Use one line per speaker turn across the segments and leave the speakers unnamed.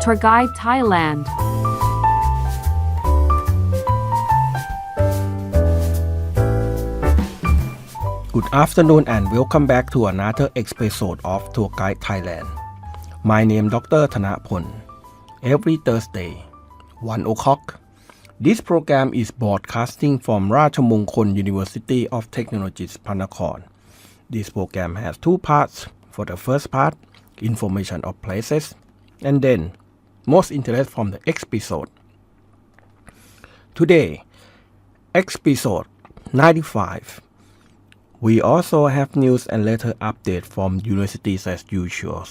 Tour Guide Thailand.
Good afternoon and welcome back to another episode of Tour Guide Thailand. My name is Dr. Thanapon. Every Thursday, 1 o'clock, this program is broadcasting from Rajamongkol University of Technology, Panakorn. This program has two parts. For the first part, information of places, and then most interest from the episode. Today, episode 95. We also have news and letter update from universities as usual.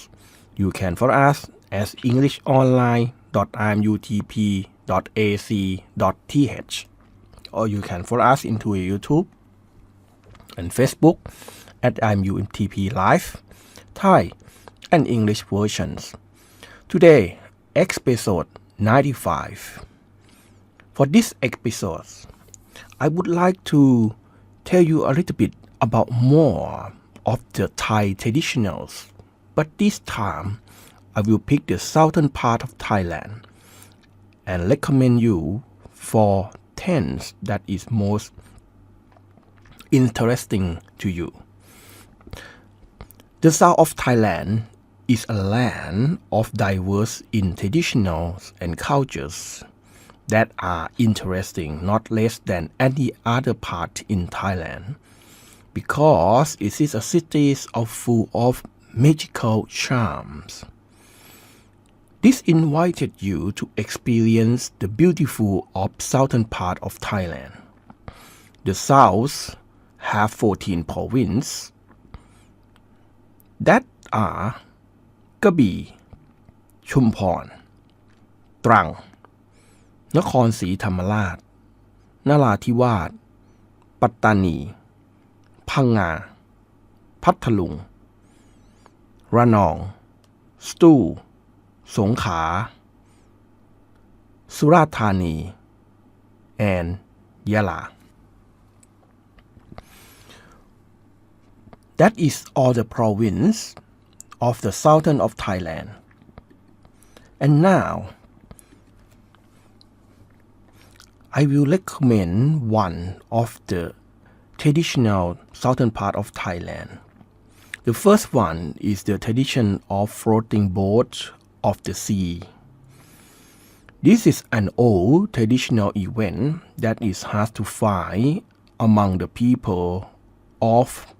You can follow us as englishonline.imutp.ac.th or you can follow us into YouTube and Facebook at imutp live, Thai and English versions. Today, episode 95. For this episode, I would like to tell you a little bit about more of the Thai traditionals, but this time I will pick the southern part of Thailand and recommend you for 10 that is most interesting to you. The south of Thailand is a land of diverse in traditions and cultures that are interesting not less than any other part in Thailand because it is a city full of magical charms. This invited you to experience the beautiful of southern part of Thailand. The south have 14 provinces that are กระบี่ชุมพรตรังนครศรีธรรมราชนราธิวาสปัตตานีพังงาพัทลุงระนองสตูลสงขลาสุราษฎร์ธานี and ยะลา That is all the province of the southern of Thailand. And now, I will recommend one of the traditional southern part of Thailand. The first one is the tradition of floating boat of the sea. This is an old traditional event that is hard to find among the people of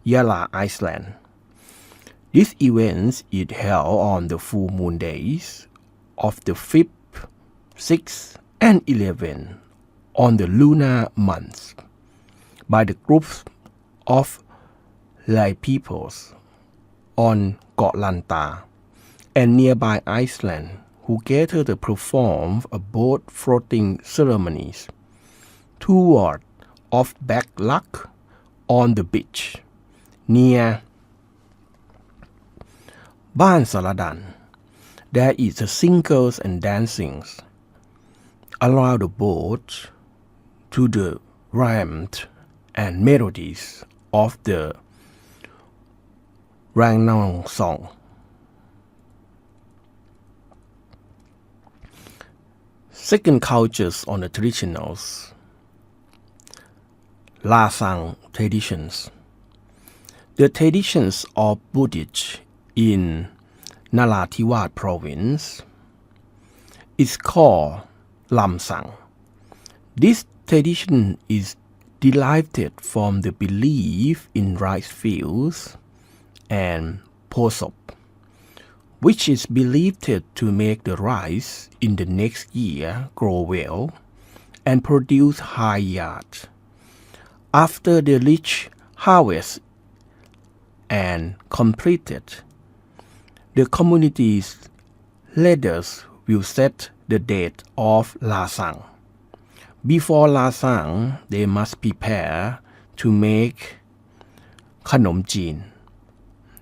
Yala Island. This event is held on the full moon days of the 5th, 6th, and 11th on the lunar month by the groups of Lai peoples on Got Lanta and nearby Iceland who gather to perform a boat floating ceremonies toward of bad luck on the beach near Ban Saladan. There is a singers and dancing around the boat to the rhymes and melodies of the Rangnong song. Second cultures on the traditionals. Lasang traditions. The traditions of Buddhists in Narathiwat province is called Lamsang. This tradition is derived from the belief in rice fields and posop, which is believed to make the rice in the next year grow well and produce high yield. After the rich harvest and completed, the community's leaders will set the date of Lasang. Before Lasang, they must prepare to make Khanom Jin.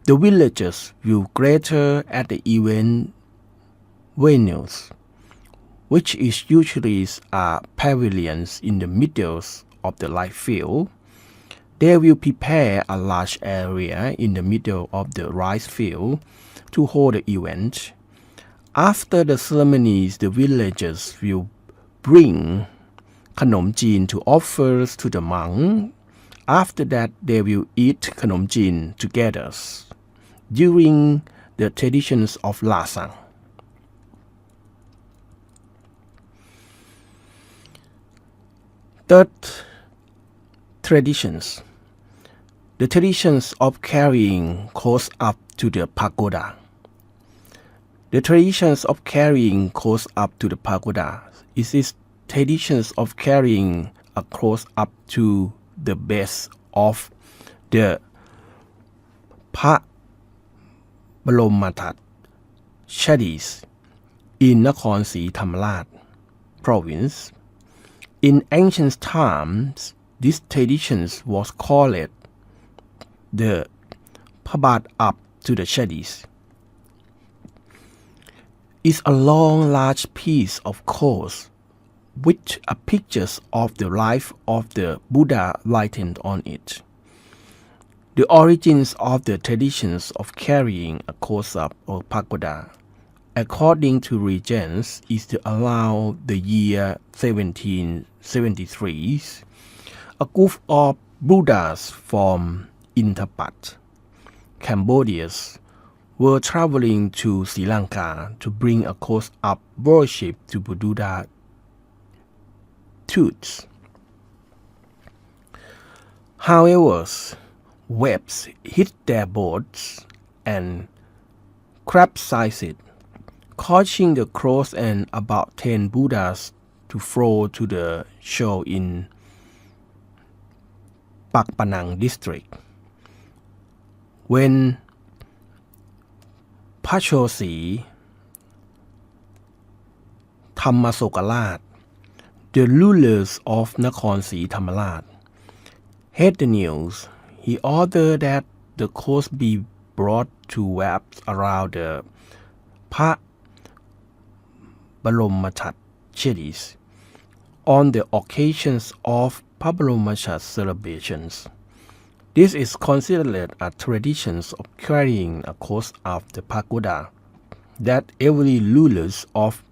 The villagers will gather at the event venues, which is usually pavilions in the middle of the rice field. They will prepare a large area in the middle of the rice field to hold the event. After the ceremonies, the villagers will bring khanom jin to offers to the monk. After that, they will eat khanom jin together during the traditions of Lasang. Third, traditions. The traditions of carrying clothes up to the pagoda. The traditions of carrying clothes up to the pagoda is this traditions of carrying a cloth up to the base of the พระบรมธาตุ Chadis in Nakhon Si Thammarat province. In ancient times, this tradition was called the พระบาท up to the Chadis. It's a long, large piece of cloth with pictures of the life of the Buddha written on it. The origins of the traditions of carrying a kosa or pagoda, according to legends, is around the year 1773. A group of Buddhas from Intapat, Cambodia, were traveling to Sri Lanka to bring a close up worship to Buddha tooths. However, waves hit their boats and capsized, causing the cross and about 10 Buddhas to flow to the shore in Pak Panang district. When พระโชสีธรรมโศกราช the rulers of Nakhon Si Thammarat, heard the news, he ordered that the coast be brought to wraps around the พระบรมธาตุ Chadis on the occasions of พระบรมธาตุ celebrations. This is considered a tradition of carrying a cloth of the pagoda that every ruler of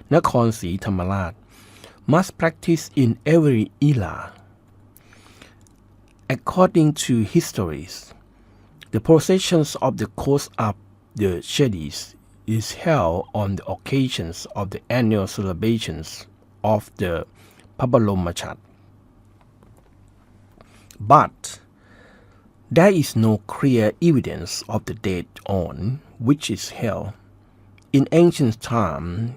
Nakhon Si Thammarat must practice in every era. According to histories, the processions of the cloth of the Chadis is held on the occasions of the annual celebrations of the พระบรมธาตุ But there is no clear evidence of the date on which is held. In ancient times,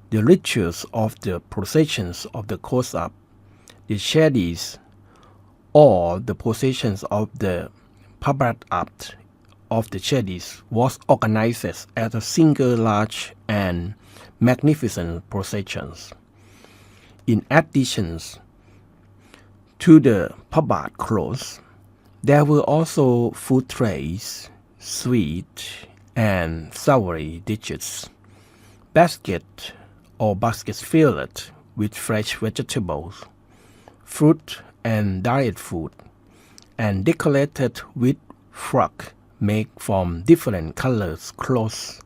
the rituals of the processions of the Kosap, the Chadis, or the processions of the Pabrat Apt of the Chadis was organized as a single large and magnificent processions. In addition to the Pabrat clothes, there were also food trays, sweet and savory dishes, baskets filled with fresh vegetables, fruit and dried food, and decorated with frock made from different colors cloths.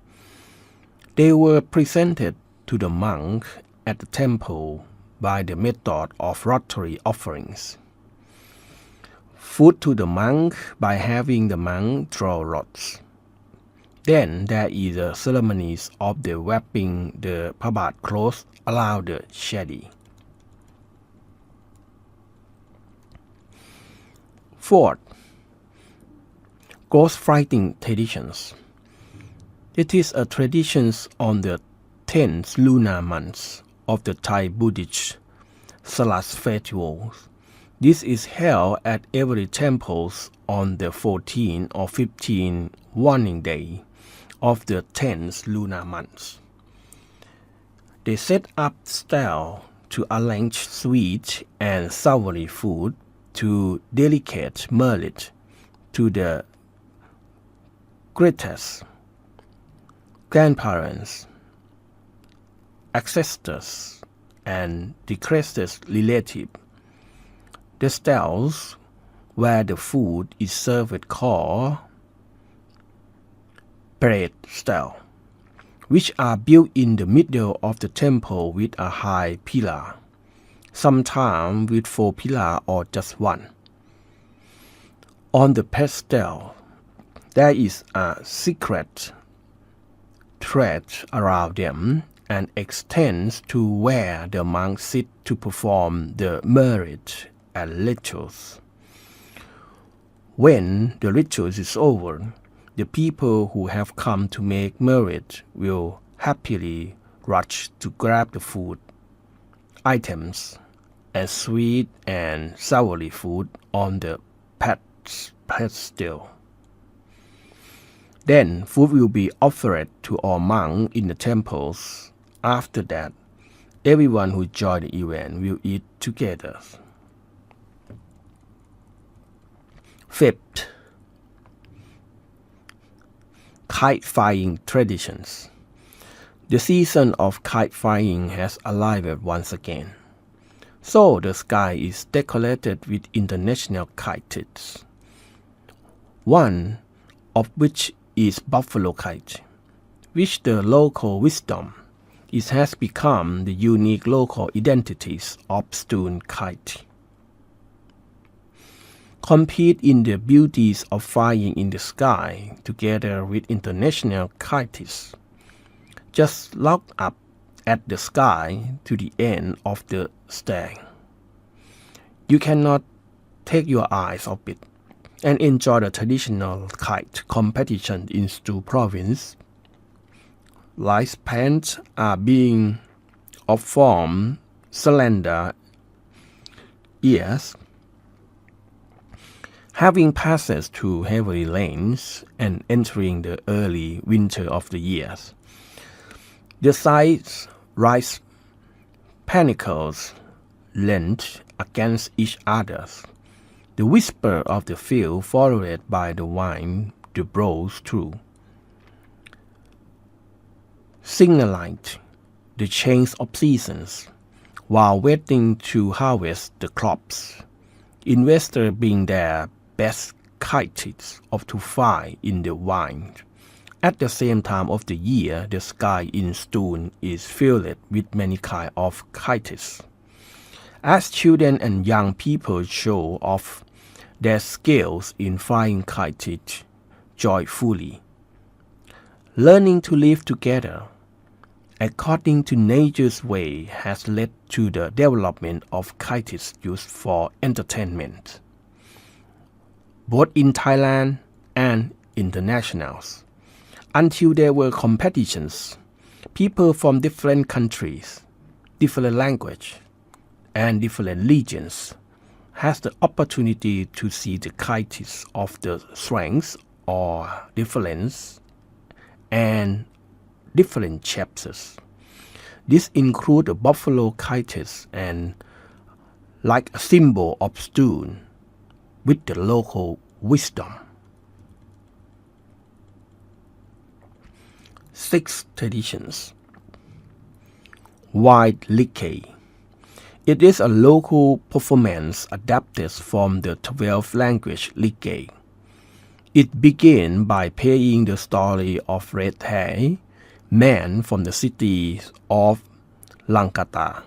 They were presented to the monk at the temple by the method of rotary offerings. Food to the monk by having the monk draw lots. Then there is the ceremonies of the wrapping the Pabhat cloth around the Chadi. Fourth, ghost fighting traditions. It is a tradition on the 10th lunar month of the Thai Buddhist Salas festival. This is held at every temple on the 14th or 15th warning day of the 10th lunar month. They set up stalls to arrange sweet and savory food to delicate merit to the greatest grandparents, ancestors, and the closest relative. The stalls where the food is served called bread stall. which are built in the middle of the temple with a high pillar, sometimes with 4 pillars or just one. On the pedestal, there is a secret thread around them and extends to where the monks sit to perform the merit and rituals. When the rituals is over, the people who have come to make merit will happily rush to grab the food items and sweet and savory food on the pedestal. Then food will be offered to all monks in the temples. After that, everyone who joined the event will eat together. Fifth, kite flying traditions. The season of kite flying has arrived once again. So the sky is decorated with international kites, one of which is buffalo kite, which the local wisdom it has become the unique local identities of student kite. Compete in the beauties of flying in the sky together with international kites. Just look up at the sky to the end of the stang. You cannot take your eyes off it and enjoy the traditional kite competition in Stu province. Lifespans are being of form slender ears, having passed through heavy rains and entering the early winter of the years. The sides rise pinnacles leant against each other. The whisper of the field followed by the wind that blows through, signalize the change of seasons while waiting to harvest the crops. Investors bring their best kites up to fly in the wind. At the same time of the year, the sky in Stone is filled with many kinds of kites. As children and young people show off their skills in flying kites joyfully, learning to live together according to nature's way has led to the development of kites used for entertainment, both in Thailand and internationals. Until there were competitions, people from different countries, different language, and different regions has the opportunity to see the kites of the strengths or difference and different shapes. This includes the buffalo kites and like a symbol of stone with the local wisdom. 6 traditions. Wild Lickey. It is a local performance adapted from the 12-language Lickey. It began by playing the story of Red Hair, man from the city of Langkawi,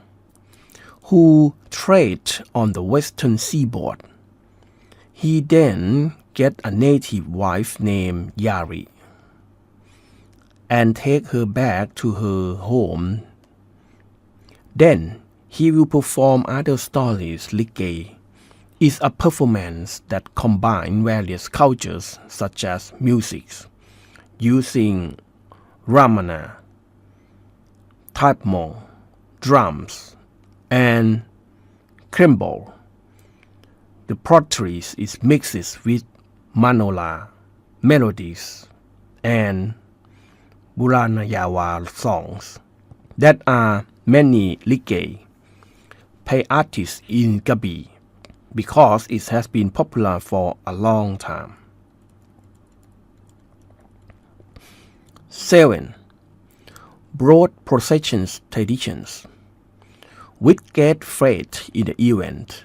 who traded on the western seaboard. He then get a native wife named Yari and take her back to her home. Then he will perform other stories. Lickey is a performance that combines various cultures such as music, using ramana, tapmo, drums, and cremble. The pottery is mixed with manola melodies and Buranayawa songs. There are many Lickey pay artists in Krabi because it has been popular for a long time. 7. Broad processions traditions. With great faith in the event,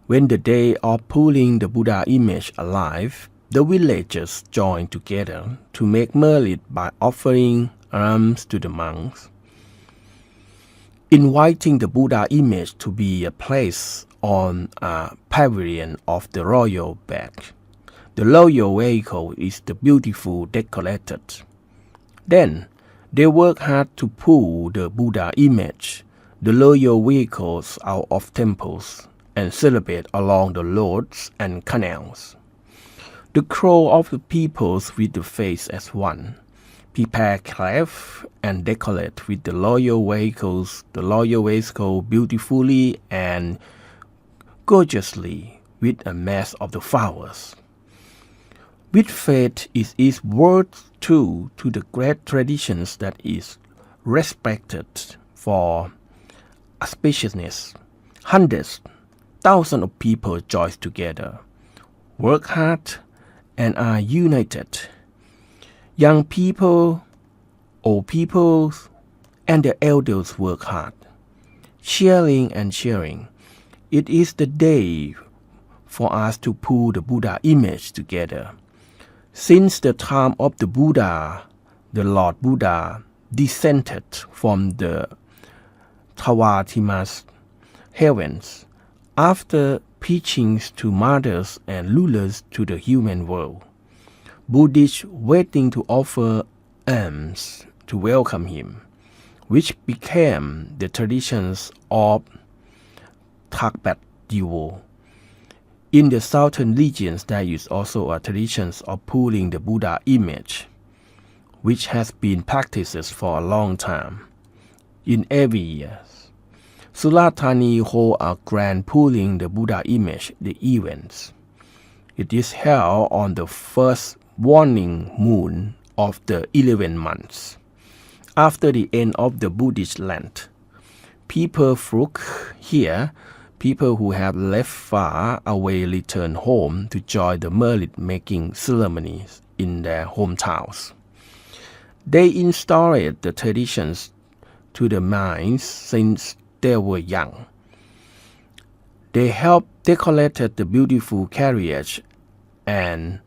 when the day of pulling the Buddha image alive, the villagers join together to make merit by offering alms to the monks, inviting the Buddha image to be placed on a pavilion of the royal bed. The royal vehicle is the beautiful decorated. Then they work hard to pull the Buddha image, the royal vehicles out of temples and celebrate along the roads and canals. The crowd of the peoples with the face as one, prepare craft and decorate with the royal vehicles, the royal vehicle beautifully and gorgeously with a mass of the flowers. With faith it is worth to the great traditions that is respected for auspiciousness. Hundreds, thousands of people join together, work hard, and are united. Young people, old people, and the elders work hard, cheering and cheering. It is the day for us to pull the Buddha image together. Since the time of the Buddha, the Lord Buddha descended from the Tawatimas heavens after preaching to mothers and rulers to the human world. Buddhists waiting to offer alms to welcome him, which became the traditions of Thakpat Diwo. In the southern regions, there is also a tradition of pulling the Buddha image, which has been practiced for a long time. In every year, Surat Thani hold a grand pulling the Buddha image the events. It is held on the first waning moon of the 11 months. After the end of the Buddhist Lent, people flock here. People who have left far away return home to join the merit-making ceremonies in their hometowns. They installed the traditions to the minds since they were young. They helped decorate the beautiful carriage and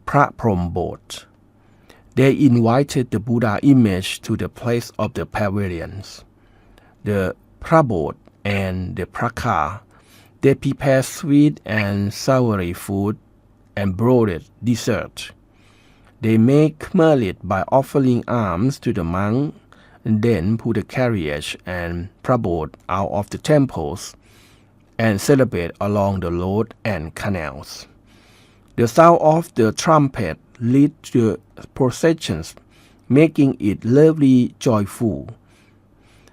Praprom boat. They invited the Buddha image to the place of the pavilions, the Prabodh and the Prakar. They prepare sweet and savory food and broiled dessert. They make merit by offering alms to the monk and then pull the carriage and Prabodh out of the temples and celebrate along the road and canals. The sound of the trumpet leads the processions, making it lovely joyful.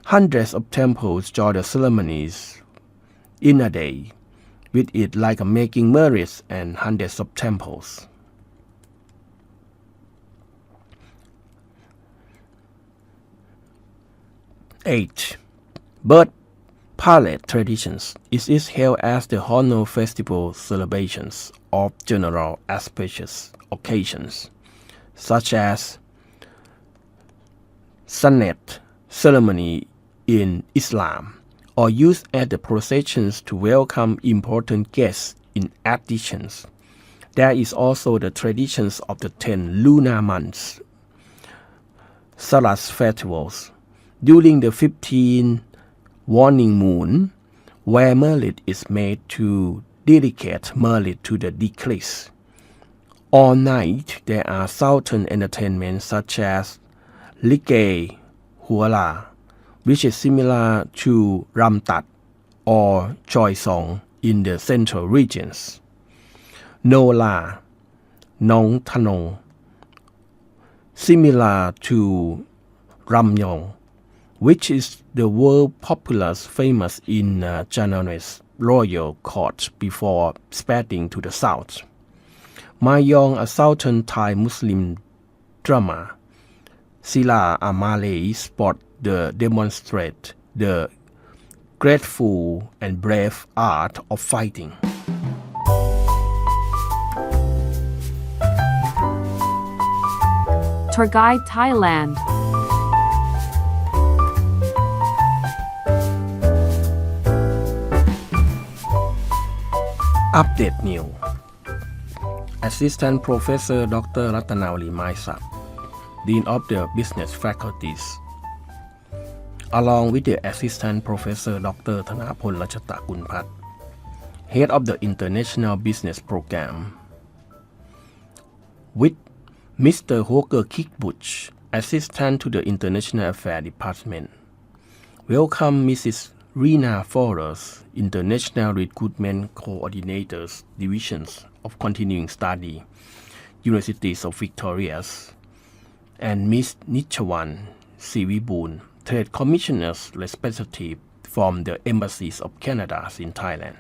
Hundreds of temples join the ceremonies in a day, with it like making merits and hundreds of temples. 8. Birth Parade traditions. It is held as the honor festival celebrations of general auspicious occasions, such as Sunnet ceremony in Islam, or used at the processions to welcome important guests. In addition, there is also the traditions of the 10 lunar months, Saras festivals, during the 15th waning moon, where merit is made to dedicate merit to the deceased. All night there are southern entertainments such as Lige Huala, which is similar to Ramtat or Choi Song in the central regions. Nola, Nong Tanong, similar to Ramyong, which is the world popular famous in Japanese royal court before spreading to the south. Mayong, a southern Thai Muslim drama. Sila Amale sport the demonstrate the grateful and brave art of fighting.
Tour Guide Thailand.
Update New. Assistant Professor Dr. Ratanawali Maisak, Dean of the Business Faculties, along with the Assistant Professor Dr. ธนาพล รัชตะกุลพัฒน์ Head of the International Business Program, with Mr. Holger Kickbusch, Assistant to the International Affairs Department. Welcome Mrs. Rina Forrest, International Recruitment Coordinators, Divisions of Continuing Study, Universities of Victoria, and Ms. Nichawan Siviboon, Trade Commissioners Representative from the Embassies of Canada in Thailand.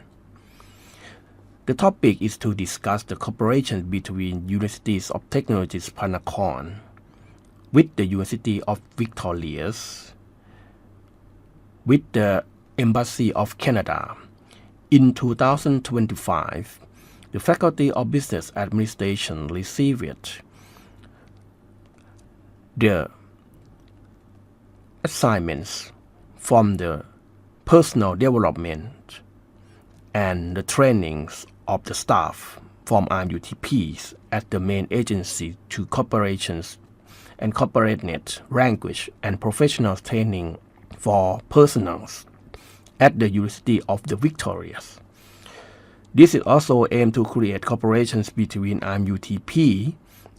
The topic is to discuss the cooperation between Universities of Technology Panakorn with the University of Victoria, with the Embassy of Canada. In 2025, the Faculty of Business Administration received the assignments from the personal development and the trainings of the staff from RMUTPs at the main agency to corporations and corporate net language and professional training for personnel at the University of the Victorias. This is also aimed to create cooperations between RMUTP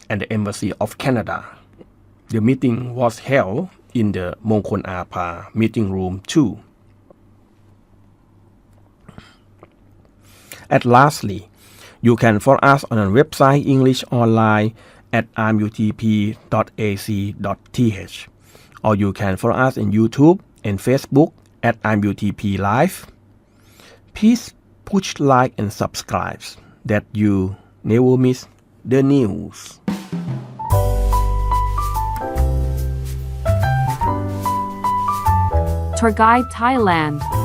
and the Embassy of Canada. The meeting was held in the Mongkol Apa Meeting Room 2. And lastly, you can follow us on our website English Online at rmutp.ac.th, or you can follow us on YouTube and Facebook at RMUTP Live. Please push like and subscribe that you never miss the news.
Tour Guide Thailand.